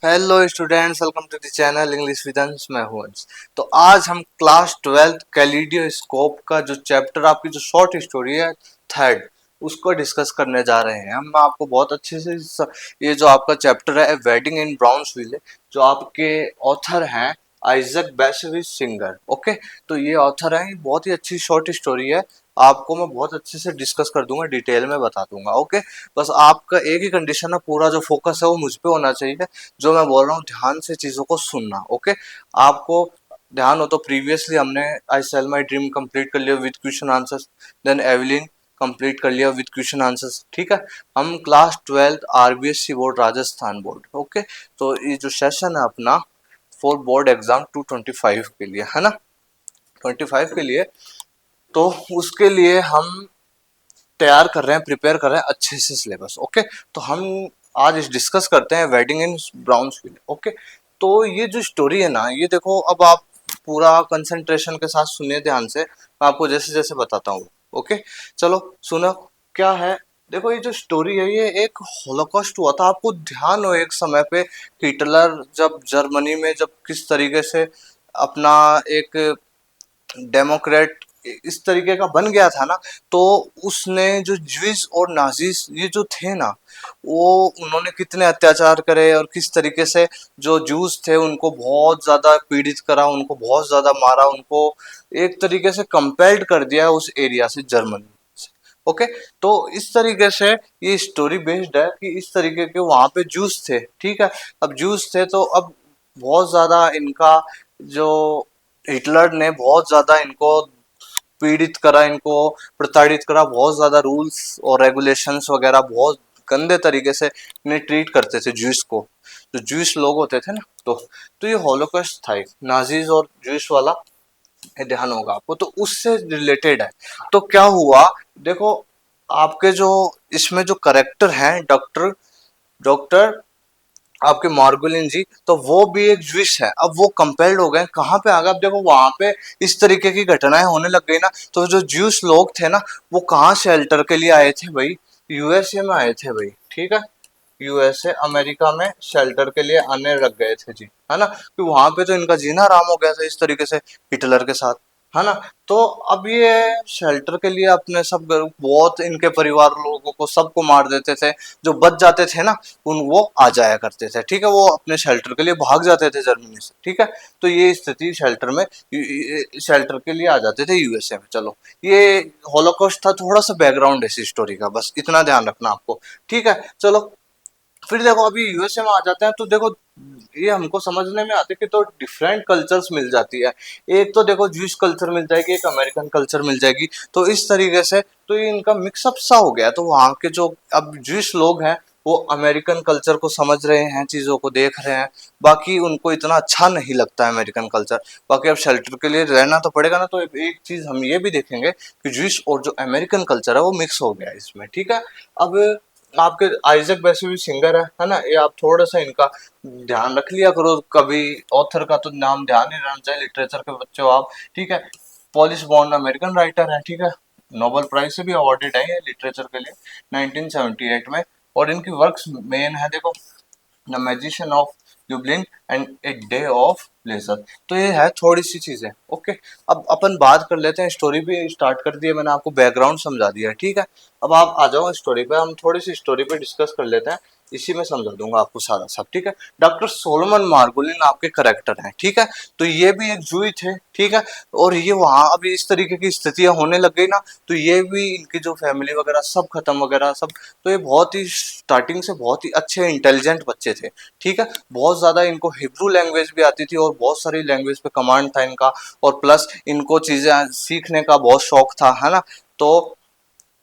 Hello students, welcome to the channel English with Ansh. मैं हूं अंश। तो आज हम क्लास 12th कैलिडियोस्कोप का जो चैप्टर, आपकी जो शॉर्ट स्टोरी है थर्ड, उसको डिस्कस करने जा रहे हैं। हम आपको बहुत अच्छे से ये जो आपका चैप्टर है वेडिंग इन ब्राउन्सविल, जो आपके ऑथर हैं आइजक बेशविच सिंगर। ओके, तो ये ऑथर है, बहुत ही अच्छी शॉर्ट स्टोरी है। आपको मैं बहुत अच्छे से डिस्कस कर दूंगा, डिटेल में बता दूंगा। ओके, बस आपका एक ही कंडीशन है, पूरा जो फोकस है वो मुझ पे होना चाहिए। जो मैं बोल रहा हूँ ध्यान से चीजों को सुनना। ओके, आपको ध्यान हो तो प्रीवियसली हमने I sell my dream complete कर लिया with question answers, then Eveline complete कर लिया विद क्वेश्चन आंसर्स। ठीक है, हम class 12th RBSC board Rajasthan board. Okay, तो ये जो सेशन है अपना फॉर बोर्ड एग्जाम 225 के लिए है ना, 25 के लिए, तो उसके लिए हम तैयार कर रहे हैं, प्रिपेयर कर रहे हैं अच्छे से सिलेबस। ओके, तो हम आज इस डिस्कस करते हैं वेडिंग इन ब्राउन्सविल। ओके, तो ये जो स्टोरी है ना, ये देखो, अब आप पूरा कंसंट्रेशन के साथ सुनिए ध्यान से, मैं आपको जैसे जैसे बताता हूँ। ओके, चलो सुनो क्या है। देखो, ये जो स्टोरी है ये एक होलोकॉस्ट हुआ था। आपको ध्यान हो एक समय पे हिटलर जब जर्मनी में जब किस तरीके से अपना एक डेमोक्रेट इस तरीके का बन गया था ना, तो उसने जो ज्यूज और नाजीज ये जो थे ना, वो उन्होंने कितने अत्याचार करे और किस तरीके से जो जूस थे उनको बहुत ज्यादा पीड़ित करा, उनको बहुत ज्यादा मारा, उनको एक तरीके से कंपेल्ड कर दिया उस एरिया से, जर्मनी से। ओके, तो इस तरीके से ये स्टोरी बेस्ड है कि इस तरीके के वहां पे जूस थे। ठीक है, अब जूस थे तो अब बहुत ज्यादा इनका जो हिटलर ने बहुत ज्यादा इनको पीड़ित करा, इनको प्रताड़ित करा, बहुत ज्यादा रूल्स और रेगुलेशंस वगैरह बहुत गंदे तरीके से इन्हें ट्रीट करते थे ज्यूस को, जो ज्यूस लोग होते थे ना। तो ये हॉलोकॉस्ट था एक, नाजीज और ज्यूस वाला, ये ध्यान होगा आपको, तो उससे रिलेटेड है। तो क्या हुआ, देखो, आपके जो इसमें जो करेक्टर हैं डॉक्टर डॉक्टर आपके मार्गोलिन जी, तो वो भी एक ज्विश है। अब वो कंपेल्ड हो गए, कहाँ पे आ गए, अब देखो वहां पे इस तरीके की घटनाएं होने लग गई ना, तो जो ज्यूस लोग थे ना, वो कहाँ शेल्टर के लिए आए थे भाई, यूएसए में आए थे भाई। ठीक है, यूएसए अमेरिका में शेल्टर के लिए आने लग गए थे जी, है ना, कि वहां पे तो इनका जीना आराम हो गया था इस तरीके से हिटलर के साथ, है ना। तो अब ये शेल्टर के लिए अपने सब बहुत इनके परिवार लोगों को सबको मार देते थे। जो बच जाते थे ना, उन वो आ जाया करते थे। ठीक है, वो अपने शेल्टर के लिए भाग जाते थे जर्मनी से। ठीक है, तो ये स्थिति शेल्टर में, शेल्टर के लिए आ जाते थे यूएसए में। चलो, ये हॉलोकॉस्ट था, थोड़ा सा बैकग्राउंड है इस स्टोरी का, बस इतना ध्यान रखना आपको। ठीक है, चलो, फिर देखो अभी यूएसए में आ जाते हैं, तो देखो ये हमको समझने में आते कि तो डिफरेंट कल्चर्स मिल जाती है। एक तो देखो ज्यूश कल्चर मिल जाएगी, एक अमेरिकन कल्चर मिल जाएगी, तो इस तरीके से तो ये इनका मिक्सअप सा हो गया। तो वहाँ के जो अब ज्यूश लोग हैं, वो अमेरिकन कल्चर को समझ रहे हैं, चीजों को देख रहे हैं, बाकी उनको इतना अच्छा नहीं लगता है अमेरिकन कल्चर। बाकी अब शेल्टर के लिए रहना तो पड़ेगा ना, तो एक चीज हम ये भी देखेंगे कि ज्यूश और जो अमेरिकन कल्चर है वो मिक्स हो गया है इसमें। ठीक है, अब आपके आइजक वैसे भी सिंगर है ना, ये आप थोड़ा सा इनका ध्यान रख लिया करो कभी। ऑथर का तो नाम ध्यान नहीं रहना चाहिए, लिटरेचर के बच्चे हो आप। ठीक है, पॉलिश बॉर्न अमेरिकन राइटर है। ठीक है, नोबेल प्राइज से भी अवार्डेड है ये लिटरेचर के लिए 1978 में। और इनकी वर्क्स मेन है, देखो, the magician of Dublin and a day of pleasure. तो ये है थोड़ी सी चीजें। ओके, अब अपन बात कर लेते हैं, स्टोरी भी स्टार्ट कर दी है मैंने, आपको बैकग्राउंड समझा दिया है। ठीक है, अब आप आ जाओ स्टोरी पे, हम थोड़ी सी स्टोरी पे डिस्कस कर लेते हैं, इसी में समझा दूंगा आपको सारा सब। ठीक है, डॉक्टर सोलोमन मार्गोलिन आपके करेक्टर हैं। ठीक है, तो ये भी एक जूई थे। ठीक है, और ये वहां अभी इस तरीके की स्थितियां होने लग गई ना, तो ये भी इनकी जो फैमिली वगैरह सब खत्म वगैरह सब। तो ये बहुत ही स्टार्टिंग से बहुत ही अच्छे इंटेलिजेंट बच्चे थे। ठीक है, बहुत ज्यादा इनको हिब्रू लैंग्वेज भी आती थी और बहुत सारी लैंग्वेज पे कमांड था इनका, और प्लस इनको चीजें सीखने का बहुत शौक था, है ना। तो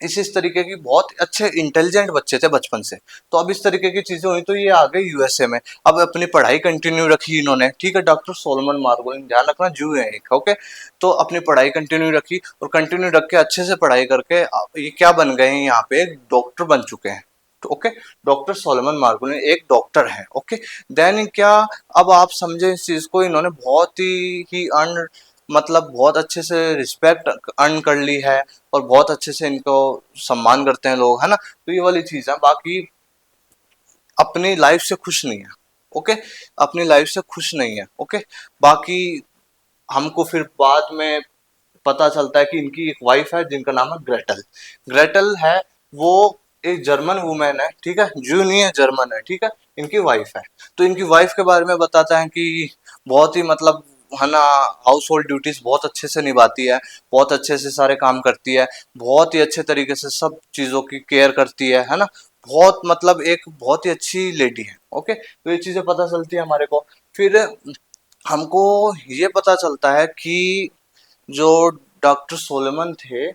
इस तरीके की बहुत अच्छे इंटेलिजेंट बच्चे थे बचपन से। तो अब इस तरीके की चीजें हुई, तो ये आ गए यूएसए में। अब अपनी पढ़ाई कंटिन्यू रखी इन्होंने। ठीक है, डॉक्टर सोलोमन मार्गोलिन, ध्यान रखना जू है एक। ओके, तो अपनी पढ़ाई कंटिन्यू रखी, और कंटिन्यू रख के अच्छे से पढ़ाई करके ये क्या बन गए हैं, यहाँ पे एक डॉक्टर बन चुके हैं। तो ओके, डॉक्टर सोलोमन मार्गोलिन एक डॉक्टर है। ओके, देन क्या, अब आप समझे इस चीज को, इन्होंने बहुत ही अर्न, मतलब बहुत अच्छे से रिस्पेक्ट अर्न कर ली है, और बहुत अच्छे से इनको सम्मान करते हैं लोग, है ना। तो ये वाली चीज है, बाकी अपनी लाइफ से खुश नहीं है। ओके, अपनी लाइफ से खुश नहीं है। ओके, बाकी हमको फिर बाद में पता चलता है कि इनकी एक वाइफ है जिनका नाम है ग्रेटल। ग्रेटल है वो एक जर्मन वुमेन है, ठीक है, जू नहीं है, जर्मन है, ठीक है, इनकी वाइफ है। तो इनकी वाइफ के बारे में बताता है कि बहुत ही मतलब है ना, हाउस होल्ड ड्यूटीज बहुत अच्छे से निभाती है, बहुत अच्छे से सारे काम करती है, बहुत ही अच्छे तरीके से सब चीज़ों की केयर करती है ना, बहुत मतलब एक बहुत ही अच्छी लेडी है। ओके, तो ये चीज़ें पता चलती है हमारे को। फिर हमको ये पता चलता है कि जो डॉक्टर सोलेमन थे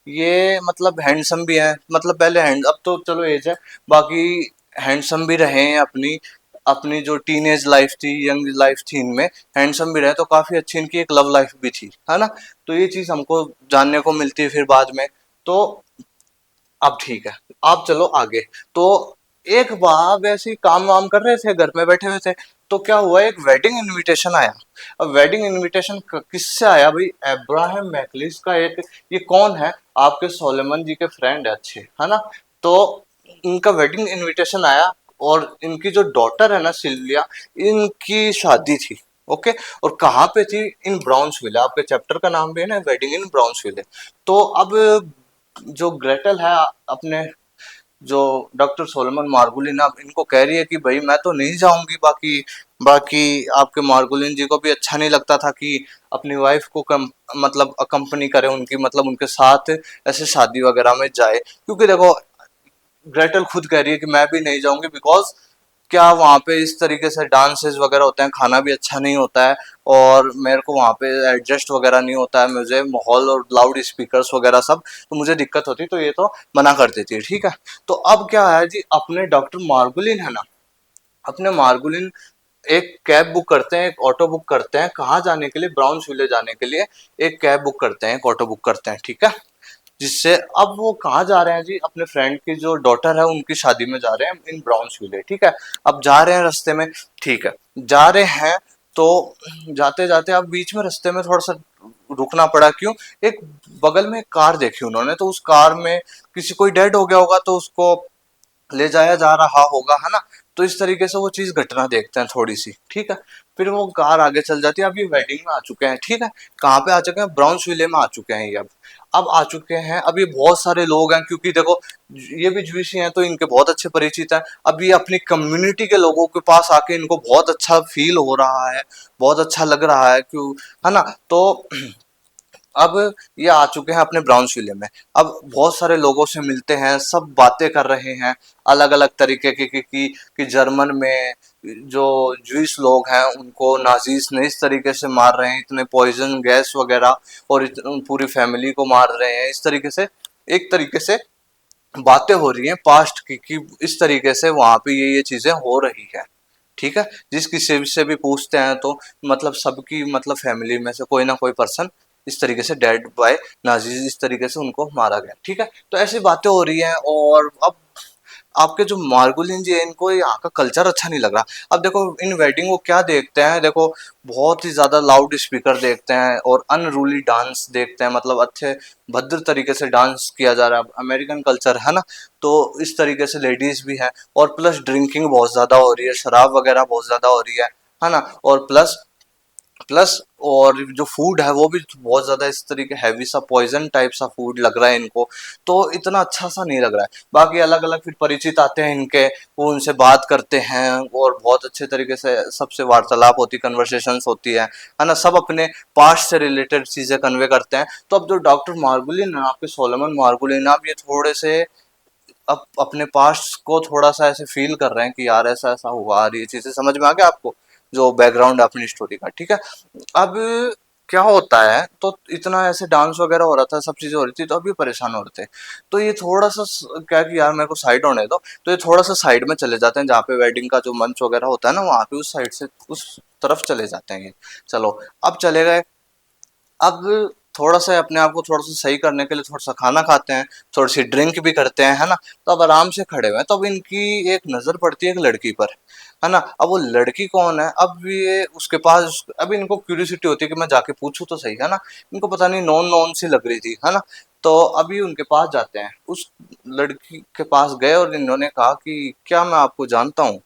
ये मतलब हैंडसम भी हैं, मतलब पहले हैंड, अब तो चलो एज है, बाकी हैंडसम भी रहे हैं अपनी अपनी जो टीनेज लाइफ थी, यंग लाइफ थी, इनमें हैंडसम भी रहे, तो काफी अच्छी इनकी एक लव लाइफ भी थी, है ना। तो ये चीज हमको जानने को मिलती है फिर बाद में। तो अब ठीक है, आप चलो आगे। तो एक बार वैसे ही काम वाम कर रहे थे, घर में बैठे हुए थे, तो क्या हुआ, एक वेडिंग इनविटेशन आया। अब वेडिंग इनविटेशन किससे आया भाई, अब्राहम मैकलिस का एक, ये कौन है, आपके सोलेमन जी के फ्रेंड है अच्छे, है ना। तो इनका वेडिंग इनविटेशन आया, और इनकी जो डॉटर है ना सिल्विया, इनकी शादी थी। ओके, और कहाँ पे थी, इन ब्राउन्सविल, आपके चैप्टर का नाम भी है ना, वेडिंग इन ब्राउन्सविल। तो अब जो ग्रेटल है अपने जो डॉक्टर सोलोमन मार्गुलिन, अब इनको कह रही है कि भाई मैं तो नहीं जाऊंगी, बाकी बाकी आपके मार्गुलिन जी को भी अच्छा नहीं लगता था कि अपनी वाइफ को मतलब अकम्पनी करे उनकी, मतलब उनके साथ ऐसे शादी वगैरह में जाए, क्योंकि देखो ग्रेटल खुद कह रही है कि मैं भी नहीं जाऊंगी, बिकॉज क्या वहाँ पे इस तरीके से डांसेस वगैरह होते हैं, खाना भी अच्छा नहीं होता है, और मेरे को वहाँ पे एडजस्ट वगैरह नहीं होता है, मुझे माहौल और लाउड स्पीकर्स वगैरह सब, तो मुझे दिक्कत होती, तो ये तो मना कर देती है, ठीक है। तो अब क्या है जी, अपने डॉक्टर मार्गुलिन है ना, अपने मार्गुलिन एक कैब बुक करते हैं, एक ऑटो बुक करते हैं, कहाँ जाने के लिए, ब्राउन्सविले जाने के लिए एक कैब बुक करते हैं, एक ऑटो बुक करते हैं, ठीक है। जिससे अब वो कहाँ जा रहे हैं जी, अपने फ्रेंड की जो डॉटर है उनकी शादी में जा रहे हैं इन ब्राउन्सविले, ठीक है। अब जा रहे हैं रास्ते में, ठीक है, जा रहे हैं, तो जाते जाते अब बीच में रास्ते में थोड़ा सा रुकना पड़ा, क्यों, एक बगल में एक कार देखी उन्होंने, तो उस कार में किसी कोई डेड हो गया होगा, तो उसको ले जाया जा रहा होगा, है ना। तो इस तरीके से वो चीज घटना देखते हैं थोड़ी सी, ठीक है। फिर वो कार आगे चल जाती है, अब ये वेडिंग में आ चुके हैं, ठीक है, कहाँ पे आ चुके हैं, ब्राउन्सविले में आ चुके हैं ये। अब आ चुके हैं, अब ये बहुत सारे लोग हैं, क्योंकि देखो ये भी ज्यूइश हैं, तो इनके बहुत अच्छे परिचित हैं। अब ये अपनी कम्युनिटी के लोगों के पास आके इनको बहुत अच्छा फील हो रहा है, बहुत अच्छा लग रहा है, क्यों, है ना। तो अब ये आ चुके हैं अपने ब्राउन्सविले में। अब बहुत सारे लोगों से मिलते हैं, सब बातें कर रहे हैं अलग अलग तरीके की कि जर्मन में जो ज्यूइश लोग हैं उनको नाजीज ने इस तरीके से मार रहे हैं, इतने पॉइजन गैस वगैरह, और पूरी फैमिली को मार रहे हैं, इस तरीके से एक तरीके से बातें हो रही हैं पास्ट की कि इस तरीके से वहां पे ये चीजें हो रही है, ठीक है। जिस किसी से भी पूछते हैं तो मतलब सबकी मतलब फैमिली में से कोई ना कोई पर्सन इस तरीके से डेड बाय नाजीज, इस तरीके से उनको मारा गया, ठीक है। तो ऐसी बातें हो रही हैं, और अब आपके जो मार्गुलिन जी है इनको यहाँ का कल्चर अच्छा नहीं लग रहा। अब देखो इन वेडिंग को क्या देखते हैं, देखो बहुत ही ज्यादा लाउड स्पीकर देखते हैं, और अनरूली डांस देखते हैं, मतलब अच्छे भद्र तरीके से डांस किया जा रहा है, अमेरिकन कल्चर है ना। तो इस तरीके से लेडीज भी हैं, और प्लस ड्रिंकिंग बहुत ज्यादा हो रही है, शराब वगैरह बहुत ज्यादा हो रही है ना। और प्लस प्लस और जो फूड है वो भी बहुत ज्यादा इस तरीके हैवी सा पॉइजन टाइप सा फूड लग रहा है इनको, तो इतना अच्छा सा नहीं लग रहा है। बाकी अलग अलग फिर परिचित आते हैं इनके, वो उनसे बात करते हैं, और बहुत अच्छे तरीके से सबसे वार्तालाप होती, कन्वर्सेशंस होती है ना, सब अपने पास्ट से रिलेटेड चीजें कन्वे करते हैं। तो अब जो डॉक्टर मार्गुलिन है, आपके सोलोमन मार्गुलिन, आप ये थोड़े से अब अपने पास्ट को थोड़ा सा ऐसे फील कर रहे हैं कि यार ऐसा ऐसा हुआ, और ये चीजें समझ में आ गया आपको, जो बैकग्राउंड है अपनी स्टोरी का, ठीक है। अब क्या होता है, तो इतना ऐसे डांस वगैरह हो रहा था, सब चीजें हो रही थी, तो अब ये परेशान हो रहे थे। तो ये थोड़ा सा क्या कि यार मेरे को साइड होने दो, तो ये थोड़ा सा साइड में चले जाते हैं, जहाँ पे वेडिंग का जो मंच वगैरह होता है ना, वहाँ पे उस साइड से उस तरफ चले जाते हैं ये। चलो, अब चले गए। अब थोड़ा सा अपने आप को थोड़ा सा सही करने के लिए थोड़ा सा खाना खाते हैं, थोड़ी सी ड्रिंक भी करते हैं, है ना। तो अब आराम से खड़े हुए हैं, तो अब इनकी एक नजर पड़ती है एक लड़की पर, है ना। अब वो लड़की कौन है, अब ये उसके पास, अब इनको क्यूरियोसिटी होती है कि मैं जाके पूछूं तो सही, है ना। इनको पता नहीं नॉन नॉन सी लग रही थी, है ना। तो अभी उनके पास जाते हैं, उस लड़की के पास गए, और इन्होंने कहा कि क्या मैं आपको जानता हूँ।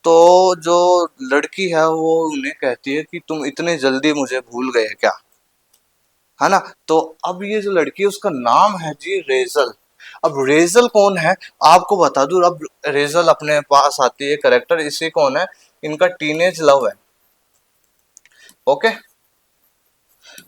तो जो लड़की है वो उन्हें कहती है कि तुम इतने जल्दी मुझे भूल गए क्या, है ना। तो अब ये जो लड़की है उसका नाम है जी रेजल। अब रेजल कौन है आपको बता दूं। अब रेजल अपने पास आती है करेक्टर, इसे कौन है, इनका टीनेज लव है। ओके,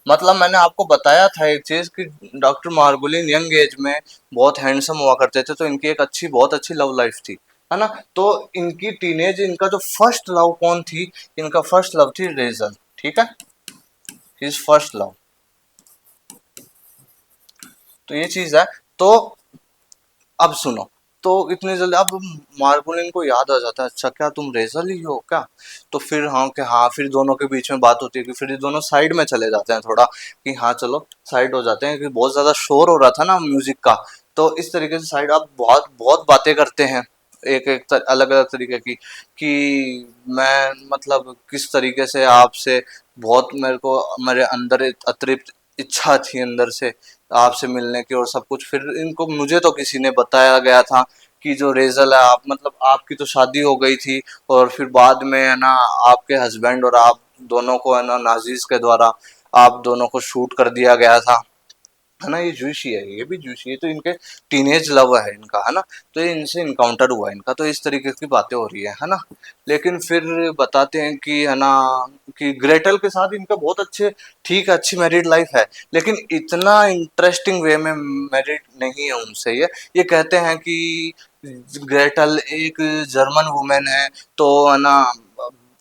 मतलब मैंने आपको बताया था एक चीज कि डॉक्टर मार्गुलिन यंग एज में बहुत हैंडसम हुआ करते थे, तो इनकी एक अच्छी, बहुत अच्छी लव लाइफ थी, है ना। तो इनकी टीनेज, इनका जो फर्स्ट लव कौन थी, इनका फर्स्ट लव थी रेजल, ठीक है, हिज फर्स्ट लव। तो ये चीज है। तो अब सुनो, तो इतनी जल्दी अब मार्गुलिन को याद आ जाता है, अच्छा क्या तुम रेजल ही हो क्या। तो फिर हाँ कि हाँ, फिर दोनों के बीच में बात होती है कि फिर ये दोनों साइड में चले जाते हैं थोड़ा, कि हाँ चलो साइड हो जाते हैं, कि बहुत ज्यादा शोर हो रहा था ना म्यूजिक का। तो इस तरीके से साइड, आप बहुत बहुत बातें करते हैं एक एक अलग अलग तरीके की, कि मैं मतलब किस तरीके से आपसे बहुत, मेरे को मेरे अंदर अतिरिक्त इच्छा थी अंदर से आपसे मिलने की और सब कुछ। फिर इनको, मुझे तो किसी ने बताया गया था कि जो रेजल है, आप मतलब आपकी तो शादी हो गई थी, और फिर बाद में है ना आपके हस्बैंड और आप दोनों को है ना नाजीज के द्वारा आप दोनों को शूट कर दिया गया था, है ना। ये जूशी है, ये भी जूशी है, तो इनके टीनेज लव है इनका, है ना। तो ये इनसे इनकाउंटर हुआ इनका, तो इस तरीके की बातें हो रही है ना। लेकिन फिर बताते हैं कि है ना, कि ग्रेटल के साथ इनका बहुत अच्छे, ठीक है, अच्छी मैरिड लाइफ है, लेकिन इतना इंटरेस्टिंग वे में मैरिड नहीं है उनसे। ये कहते हैं कि ग्रेटल एक जर्मन वुमेन है, तो है ना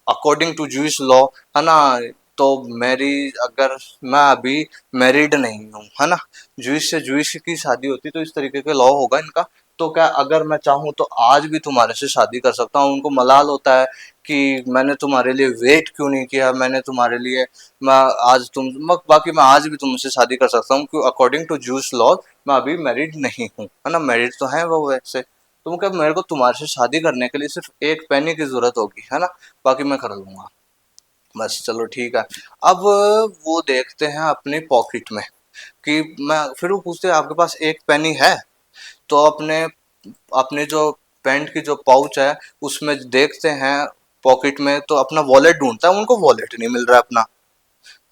अकॉर्डिंग टू जूइश लॉ, है ना, तो मेरी, अगर मैं अभी मैरिड नहीं हूँ, है ना, जूइश से जूइश की शादी होती, तो इस तरीके का लॉ होगा इनका। तो क्या अगर मैं चाहूँ तो आज भी तुम्हारे से शादी कर सकता हूँ। उनको मलाल होता है कि मैंने तुम्हारे लिए वेट क्यों नहीं किया, मैंने तुम्हारे लिए, मैं आज बाकी मैं आज भी तुमसे शादी कर सकता हूँ, क्यों, अकॉर्डिंग टू जूस लॉ मैं अभी मैरिड नहीं हूँ, है ना। मैरिड तो है वो वैसे, तो क्या मेरे को तुम्हारे से शादी करने के लिए सिर्फ एक पैनी की जरूरत होगी, है ना, बाकी मैं कर लूंगा। बस चलो ठीक है। अब वो देखते हैं अपने पॉकेट में, कि मैं, फिर वो पूछते हैं आपके पास एक पेनी है। तो अपने अपने जो पैंट की जो पाउच है उसमें देखते हैं पॉकेट में, तो अपना वॉलेट ढूंढता है, उनको वॉलेट नहीं मिल रहा है अपना,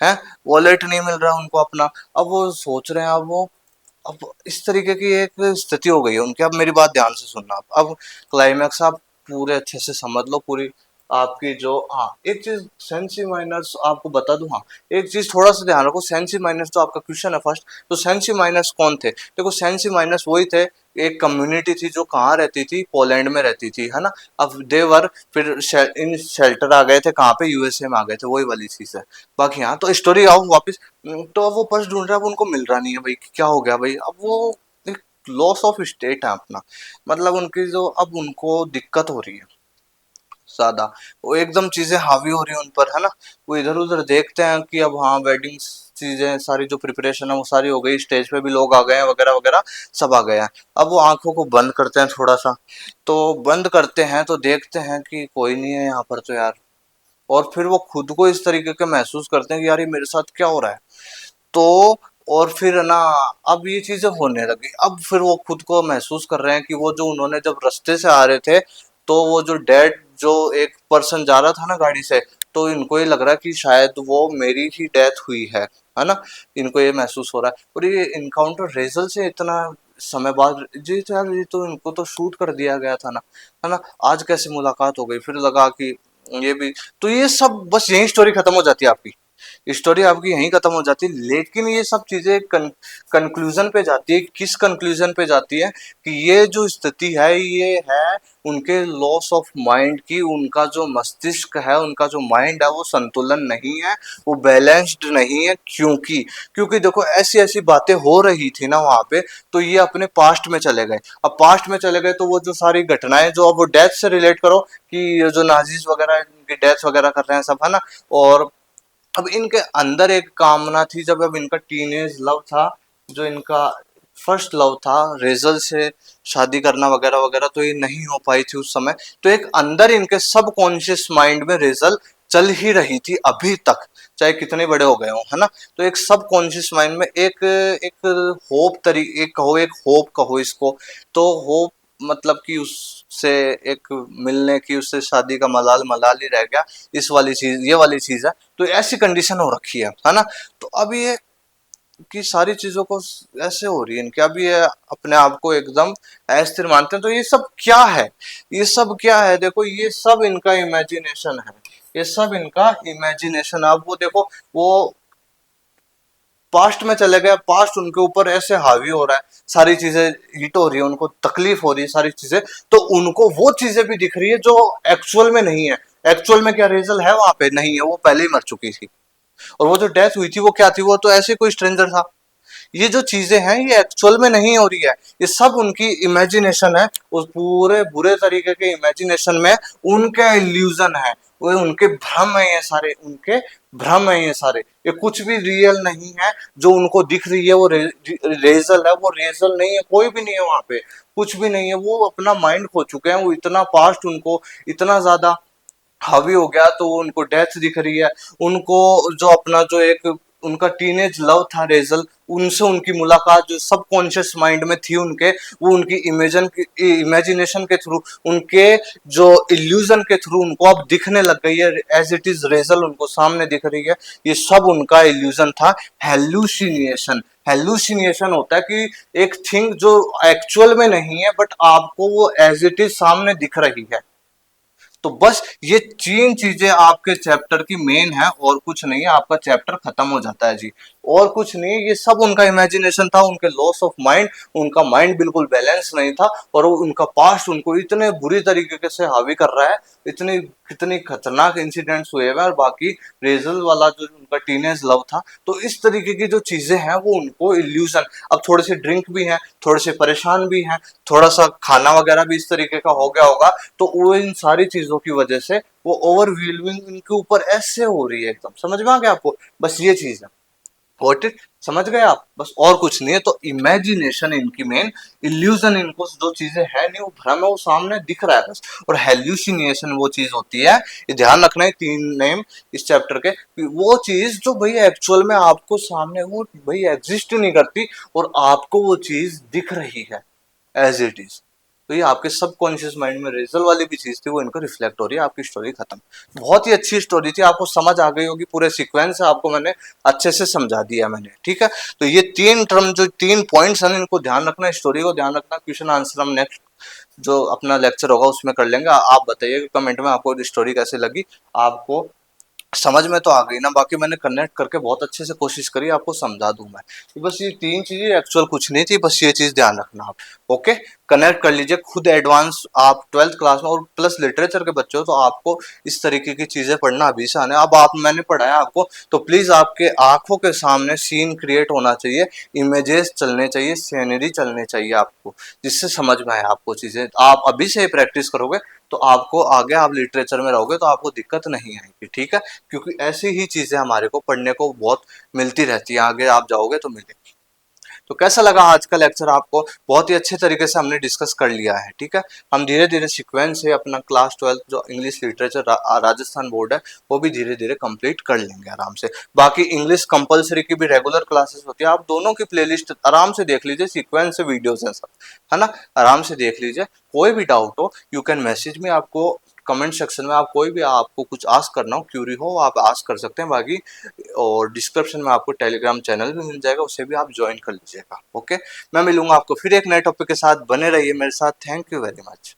है, वॉलेट नहीं मिल रहा है उनको अपना। अब वो सोच रहे हैं, अब इस तरीके की एक स्थिति हो गई है उनकी। अब मेरी बात ध्यान से सुनना, अब क्लाइमैक्स आप पूरे अच्छे से समझ लो पूरी आपकी जो, हाँ एक चीज सेंसी माइनर्स आपको बता दूं, हाँ एक चीज थोड़ा सा ध्यान रखो, सेंसी माइनर्स तो आपका क्वेश्चन है फर्स्ट। तो सेंसी माइनर्स कौन थे, देखो सेंसी माइनर्स वही थे, एक कम्युनिटी थी जो कहाँ रहती थी, पोलैंड में रहती थी, है ना। अब देवर, फिर इन शेल्टर आ गए थे कहाँ पे, यूएसए में आ गए थे, वही वाली चीज है। बाकी हाँ, तो स्टोरी आओ वापस। तो अब वो पर्स ढूंढ रहा है, अब उनको मिल रहा नहीं है भाई, क्या हो गया भाई। अब वो एक लॉस ऑफ स्टेट है अपना, मतलब उनकी जो, अब उनको दिक्कत हो रही है ज्यादा, वो एकदम चीजें हावी हो रही है उन पर, है ना। वो इधर उधर देखते हैं कि अब हाँ वेडिंग चीजें सारी जो प्रिपरेशन है वो सारी हो गई, स्टेज पे भी लोग आ गए हैं वगैरह वगैरह, सब आ गए हैं। अब वो आंखों को बंद करते हैं थोड़ा सा, तो बंद करते हैं तो देखते हैं कि कोई नहीं है यहाँ पर तो यार। और फिर वो खुद को इस तरीके के महसूस करते हैं कि यार ये मेरे साथ क्या हो रहा है। तो और फिर है ना, अब ये चीजें होने लगी, अब फिर वो खुद को महसूस कर रहे हैं कि वो जो उन्होंने जब रास्ते से आ रहे थे, तो वो जो डेड जो एक पर्सन जा रहा था ना गाड़ी से, तो इनको ये लग रहा है कि शायद वो मेरी ही डेथ हुई है ना। इनको ये महसूस हो रहा है, और ये इनकाउंटर रेजल से इतना समय बाद, जी तो यार ये तो इनको तो शूट कर दिया गया था ना, है ना, आज कैसे मुलाकात हो गई। फिर लगा कि ये भी, तो ये सब बस यही स्टोरी खत्म हो जाती है आपकी, स्टोरी आपकी यहीं खत्म हो जाती है। लेकिन ये सब चीजें कंक्लूजन पे जाती है, किस कंक्लूजन पे जाती है, कि ये जो स्थिति है ये है उनके लॉस ऑफ माइंड की। उनका जो मस्तिष्क है, उनका जो माइंड है वो संतुलन नहीं है, वो बैलेंस्ड नहीं है, क्योंकि क्योंकि देखो ऐसी ऐसी बातें हो रही थी ना वहां पे, तो ये अपने पास्ट में चले गए। अब पास्ट में चले गए तो वो जो सारी घटनाएं जो, अब वो डेथ से रिलेट करो, कि ये जो नाजीज वगैरह इनकी डेथ वगैरह कर रहे हैं सब, है ना। और अब इनके अंदर एक कामना थी, जब अब इनका टीनेज लव था, जो इनका फर्स्ट लव था रेजल से शादी करना वगैरह वगैरह, तो ये नहीं हो पाई थी उस समय। तो एक अंदर इनके सब कॉन्शियस माइंड में रेजल चल ही रही थी अभी तक, चाहे कितने बड़े हो गए हो, है ना। तो एक सब कॉन्शियस माइंड में एक एक होप एक कहो, एक होप कहो इसको, तो होप मतलब कि उससे एक मिलने की, उससे शादी का मलाल मलाल ही रह गया, इस वाली चीज, ये वाली चीज है। तो ऐसी कंडीशन हो रखी है ना। तो अब ये कि सारी चीजों को ऐसे हो रही है इनके, अब ये अपने आप को एकदम अस्थिर मानते हैं। तो ये सब क्या है, ये सब क्या है? देखो ये सब इनका इमेजिनेशन है, ये सब इनका इमेजिनेशन। अब वो देखो, वो पास्ट में चले गए, पास्ट उनके ऊपर ऐसे हावी हो रहा है, सारी चीजें हिट हो रही है, उनको तकलीफ हो रही है सारी चीजें, तो उनको वो चीजें भी दिख रही है जो एक्चुअल में नहीं है। एक्चुअल में क्या रेजल है वहां पे? नहीं है, वो पहले ही मर चुकी थी। और वो जो डेथ हुई थी वो क्या थी? वो तो ऐसे कोई स्ट्रेंजर था। ये जो चीजें हैं ये एक्चुअल में नहीं हो रही है, ये सब उनकी इमेजिनेशन है। उस पूरे बुरे तरीके के इमेजिनेशन में उनके इल्यूजन है, वो उनके भ्रम है, ये सारे उनके भ्रम है, ये सारे, ये कुछ भी रियल नहीं है। जो उनको दिख रही है वो रेजल है, वो रेजल नहीं है, कोई भी नहीं है वहां पे, कुछ भी नहीं है। वो अपना माइंड खो चुके हैं, वो इतना पास्ट उनको इतना ज्यादा हावी हो गया, तो वो उनको डेथ दिख रही है। उनको जो अपना जो एक उनका टीनेज लव था रेजल, उनसे उनकी मुलाकात जो सबकॉन्शियस माइंड में थी उनके, वो उनकी इमेजिनेशन के थ्रू, उनके जो इल्यूजन के थ्रू उनको अब दिखने लग गई है, एज इट इज रेजल उनको सामने दिख रही है। ये सब उनका इल्यूजन था, हेलुसिनेशन। हेलुसिनेशन होता है कि एक थिंग जो एक्चुअल में नहीं है बट आपको वो एज इट इज सामने दिख रही है। तो बस ये तीन चीजें आपके चैप्टर की मेन है, और कुछ नहीं है, आपका चैप्टर खत्म हो जाता है जी। और कुछ नहीं, ये सब उनका इमेजिनेशन था, उनके लॉस ऑफ माइंड, उनका माइंड बिल्कुल बैलेंस नहीं था, और वो उनका पास्ट उनको इतने बुरी तरीके से हावी कर रहा है। इतनी कितनी खतरनाक इंसिडेंट्स हुए हैं। और बाकी रेजल वाला जो उनका टीनेज लव था, तो इस तरीके की जो चीजें हैं वो उनको इल्यूजन। अब थोड़े से ड्रिंक भी हैं, थोड़े से परेशान भी हैं, थोड़ा सा खाना वगैरह भी इस तरीके का हो गया होगा, तो वो इन सारी चीजों की वजह से वो ओवरवेलमिंग इनके ऊपर ऐसे हो रही है। एकदम समझ में आ गया आपको? बस ये चीज है। वॉट इट, समझ गए आप? बस और कुछ नहीं है। तो इमेजिनेशन इनकी मेन, इल्यूजन, इनको जो चीजें है नहीं, वो भ्रम है, वो सामने दिख रहा है बस। और हेल्यूसिनेशन वो चीज होती है, ये ध्यान रखना है, तीन नेम इस चैप्टर के, वो चीज जो भाई एक्चुअल में आपको सामने वो भाई एग्जिस्ट नहीं करती, और आपको वो चीज दिख रही है एज इट इज। तो ये आपके सबकॉन्शियस माइंड में रेजल वाली भी चीज थी, वो इनको रिफ्लेक्ट हो रही है। आपकी स्टोरी खत्म। बहुत ही अच्छी स्टोरी थी, आपको समझ आ गई होगी, पूरे सीक्वेंस आपको मैंने अच्छे से समझा दिया मैंने, ठीक है। तो ये तीन टर्म, जो तीन पॉइंट्स हैं, इनको ध्यान रखना, स्टोरी को ध्यान रखना। क्वेश्चन आंसर हम नेक्स्ट जो अपना लेक्चर होगा उसमें कर लेंगे। आप बताइए कमेंट में आपको स्टोरी कैसे लगी, आपको समझ में तो आ गई ना? बाकी मैंने कनेक्ट करके बहुत अच्छे से कोशिश करी आपको समझा दूं मैं। तो बस ये तीन चीजें, एक्चुअल कुछ नहीं थी, बस ये चीज ध्यान रखना आप। ओके, कनेक्ट कर लीजिए खुद। एडवांस आप 12th क्लास में और प्लस लिटरेचर के बच्चे हो, तो आपको इस तरीके की चीजें पढ़ना अभी से आने। अब आप, मैंने पढ़ाया आपको, तो प्लीज आपके आंखों के सामने सीन क्रिएट होना चाहिए, इमेजेस चलने चाहिए, सीनरी चलने चाहिए आपको, जिससे समझ में आए आपको चीजें। आप अभी से प्रैक्टिस करोगे तो आपको आगे, आप लिटरेचर में रहोगे तो आपको दिक्कत नहीं आएगी, ठीक है। क्योंकि ऐसी ही चीजें हमारे को पढ़ने को बहुत मिलती रहती है, आगे आप जाओगे तो मिलेगी। तो कैसा लगा आज का लेक्चर आपको? बहुत ही अच्छे तरीके से हमने डिस्कस कर लिया है, ठीक है। हम धीरे धीरे सीक्वेंस से अपना क्लास 12 जो इंग्लिश लिटरेचर राजस्थान बोर्ड है, वो भी धीरे धीरे कंप्लीट कर लेंगे आराम से। बाकी इंग्लिश कंपलसरी की भी रेगुलर क्लासेस होती है, आप दोनों की प्लेलिस्ट आराम से देख लीजिए, सीक्वेंस से वीडियोस हैं सब, है ना। आराम से देख लीजिए। कोई भी डाउट हो, यू कैन मैसेज में, आपको कमेंट सेक्शन में आप कोई भी, आपको कुछ आस्क करना हो, क्यूरी हो, आप आस्क कर सकते हैं। बाकी और डिस्क्रिप्शन में आपको टेलीग्राम चैनल भी मिल जाएगा, उसे भी आप ज्वाइन कर लीजिएगा। ओके, मैं मिलूंगा आपको फिर एक नए टॉपिक के साथ, बने रहिए मेरे साथ। Thank you very much.